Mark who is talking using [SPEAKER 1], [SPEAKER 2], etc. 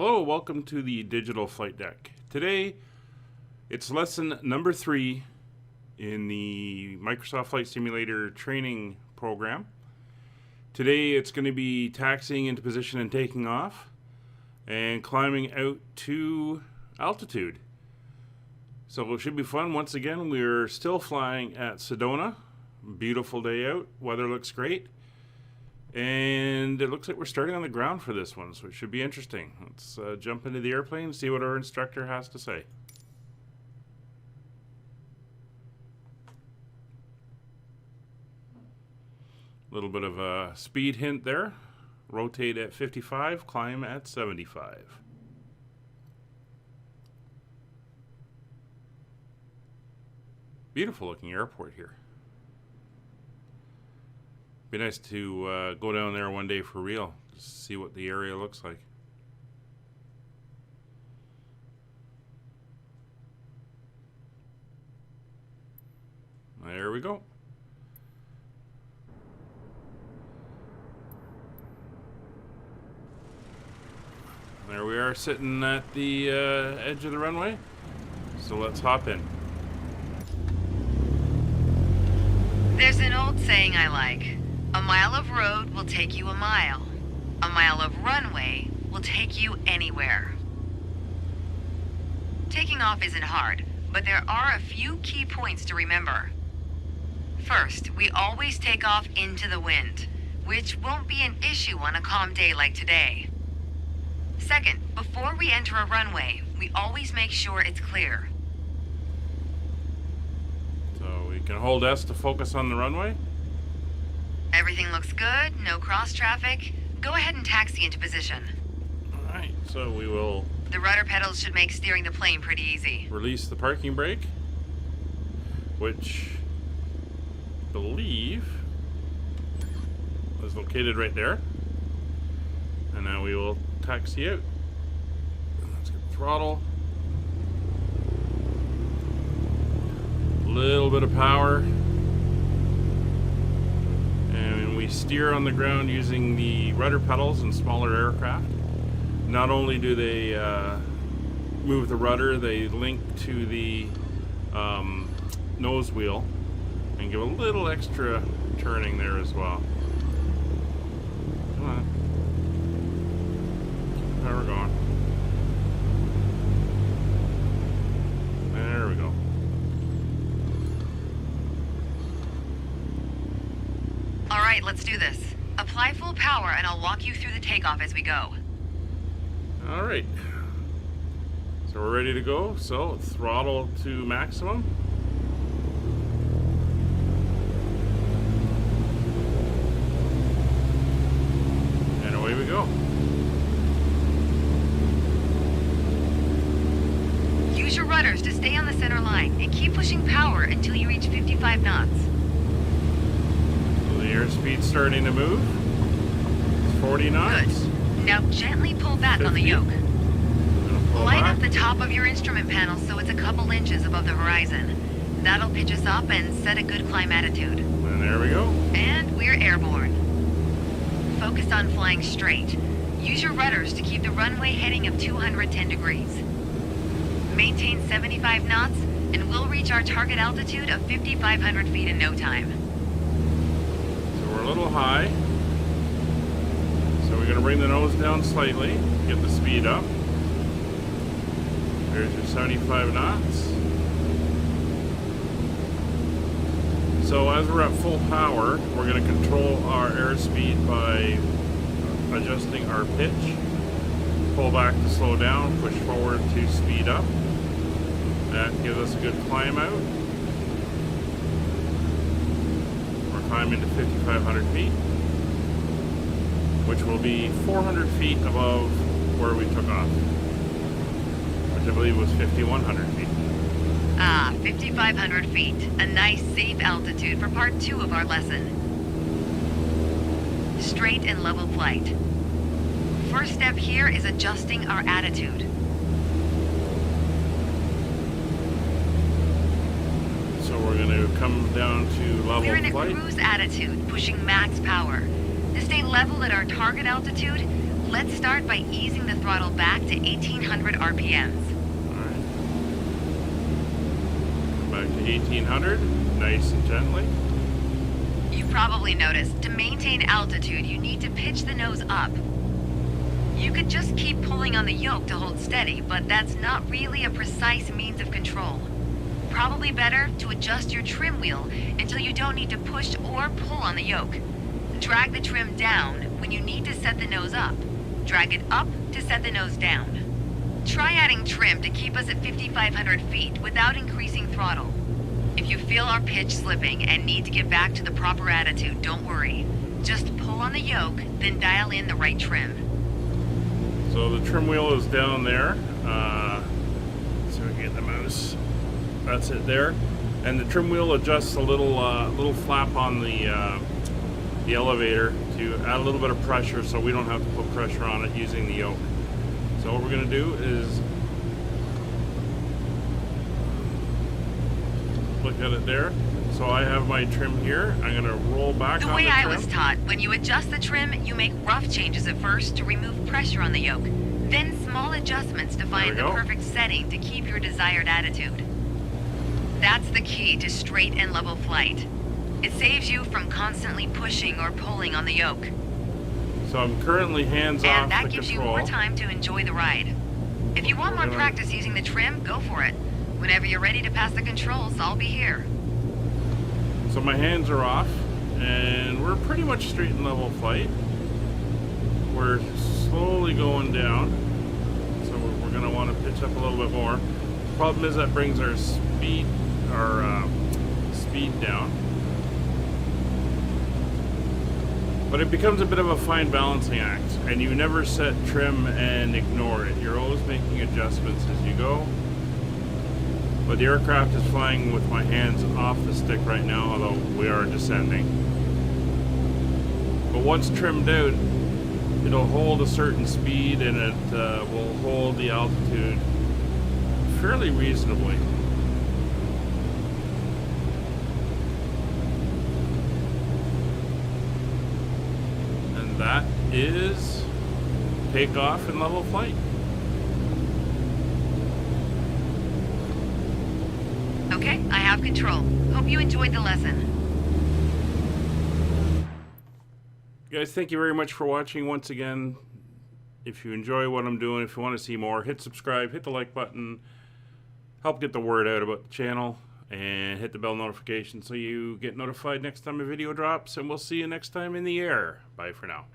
[SPEAKER 1] Hello, welcome to the Digital Flight Deck. Today, it's lesson number 3 in the Microsoft Flight Simulator training program. Today, it's going to be taxiing into position and taking off and climbing out to altitude. So it should be fun. Once again, we're still flying at Sedona. Beautiful day out. Weather looks great. And it looks like we're starting on the ground for this one, so it should be interesting. Let's jump into the airplane and see what our instructor has to say. A little bit of a speed hint there. Rotate at 55, climb at 75. Beautiful looking airport here. Be nice to go down there one day for real, just see what the area looks like. There we go. There we are sitting at the edge of the runway. So let's hop in.
[SPEAKER 2] There's an old saying I like. A mile of road will take you a mile. A mile of runway will take you anywhere. Taking off isn't hard, but there are a few key points to remember. First, we always take off into the wind, which won't be an issue on a calm day like today. Second, before we enter a runway, we always make sure it's clear.
[SPEAKER 1] So we can hold S to focus on the runway.
[SPEAKER 2] Everything looks good, no cross traffic. Go ahead and taxi into position.
[SPEAKER 1] Alright, so we will
[SPEAKER 2] The rudder pedals should make steering the plane pretty easy.
[SPEAKER 1] release the parking brake, which I believe is located right there. And now we will taxi out. Let's get the throttle. A little bit of power. And we steer on the ground using the rudder pedals in smaller aircraft. Not only do they move the rudder, they link to the nose wheel and give a little extra turning there as well. Come on. Keep the power going. There we go.
[SPEAKER 2] All right, let's do this. Apply full power and I'll walk you through the takeoff as we go.
[SPEAKER 1] All right. So we're ready to go. So throttle to maximum. And away we go.
[SPEAKER 2] Use your rudders to stay on the center line and keep pushing power until you reach 55 knots.
[SPEAKER 1] So the airspeed's starting to move. It's 40 knots.
[SPEAKER 2] Good. Now gently pull back on the
[SPEAKER 1] 50.
[SPEAKER 2] yoke.
[SPEAKER 1] Pull
[SPEAKER 2] Line
[SPEAKER 1] back.
[SPEAKER 2] up the top of your instrument panel so it's a couple inches above the horizon. That'll pitch us up and set a good climb attitude.
[SPEAKER 1] And there we go.
[SPEAKER 2] And we're airborne. Focus on flying straight. Use your rudders to keep the runway heading of 210 degrees. Maintain 75 knots and we'll reach our target altitude of 5,500 feet in no time.
[SPEAKER 1] So we're a little high. So we're going to bring the nose down slightly, get the speed up. There's your 75 knots. So as we're at full power, we're going to control our airspeed by adjusting our pitch. Pull back to slow down, push forward to speed up. That gives us a good climb out. We're climbing to 5,500 feet, which will be 400 feet above where we took off, which I believe was 5,100 feet.
[SPEAKER 2] Ah, 5,500 feet. A nice, safe altitude for part 2 of our lesson. Straight and level flight. First step here is adjusting our attitude.
[SPEAKER 1] So we're going to come down to level
[SPEAKER 2] We're in a
[SPEAKER 1] flight.
[SPEAKER 2] cruise attitude, pushing max power. To stay level at our target altitude, Let's start by easing the throttle back to 1800 RPMs.
[SPEAKER 1] Alright. Back to 1800, nice and gently.
[SPEAKER 2] You've probably noticed, to maintain altitude, you need to pitch the nose up. You could just keep pulling on the yoke to hold steady, but that's not really a precise means of control. Probably better to adjust your trim wheel until you don't need to push or pull on the yoke. Drag the trim down when you need to set the nose up. Drag it up to set the nose down. Try adding trim to keep us at 5,500 feet without increasing throttle. If you feel our pitch slipping and need to get back to the proper attitude, don't worry. Just pull on the yoke, then dial in the right trim.
[SPEAKER 1] So the trim wheel is down there. So we get the mouse. That's it there. And the trim wheel adjusts a little flap on the elevator to add a little bit of pressure so we don't have to put pressure on it using the yoke. So what we're going to do is look at it there. So I have my trim here. I'm going to roll back on the trim.
[SPEAKER 2] The way I was taught, when you adjust the trim, you make rough changes at first to remove pressure on the yoke. Then small adjustments to find the perfect setting to keep your desired attitude. That's the key to straight and level flight. It saves you from constantly pushing or pulling on the yoke.
[SPEAKER 1] So I'm currently hands off the control.
[SPEAKER 2] And that gives you more time to enjoy the ride. If you want more practice using the trim, go for it. Whenever you're ready to pass the controls, I'll be here.
[SPEAKER 1] So my hands are off, and we're pretty much straight and level flight. We're slowly going down, so we're going to want to pitch up a little bit more. The problem is that brings our speed down. But it becomes a bit of a fine balancing act, and you never set trim and ignore it. You're always making adjustments as you go. But the aircraft is flying with my hands off the stick right now, although we are descending. But once trimmed out, it'll hold a certain speed, and it will hold the altitude fairly reasonably. And that is takeoff and level flight.
[SPEAKER 2] Okay, I have control. Hope you enjoyed the lesson.
[SPEAKER 1] Guys, thank you very much for watching once again. If you enjoy what I'm doing, if you want to see more, hit subscribe, hit the like button, help get the word out about the channel, and hit the bell notification so you get notified next time a video drops, and we'll see you next time in the air. Bye for now.